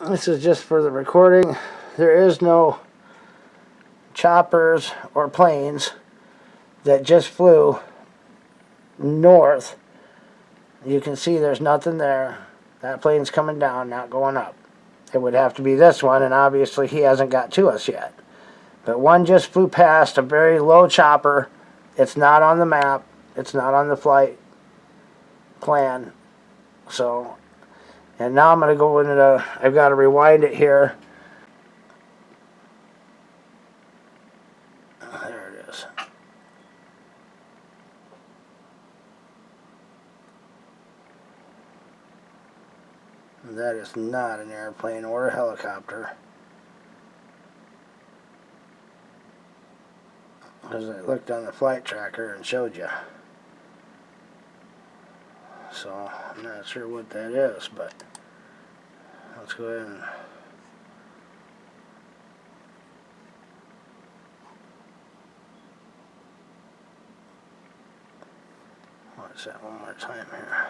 This is just for the recording. There is no choppers or planes that just flew north. You can see there's nothing there. That plane's coming down, not going up. It would have to be this one, and obviously he hasn't got to us yet. But one just flew past, a very low chopper. It's not on the map. It's not on the flight plan. So, and now I'm going to go into the, I've got to rewind it here. There it is. That is not an airplane or a helicopter. As I looked on the flight tracker and showed you. So, I'm not sure what that is, but let's go ahead and watch that one more time here.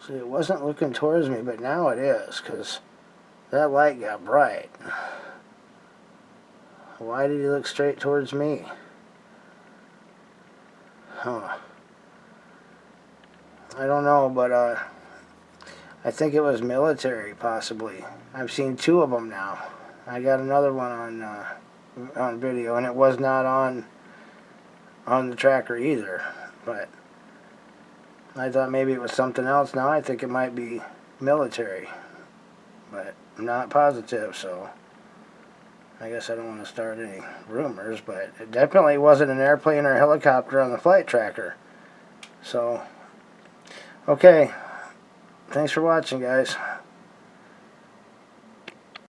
See, it wasn't looking towards me, but now it is, because that light got bright. Why did he look straight towards me? Huh. I don't know, but I think it was military, possibly. I've seen two of them now. I got another one on video, and it was not on the tracker either, but I thought maybe it was something else. Now I think it might be military, but I'm not positive, so I guess I don't want to start any rumors, but it definitely wasn't an airplane or helicopter on the flight tracker. So, okay, thanks for watching, guys.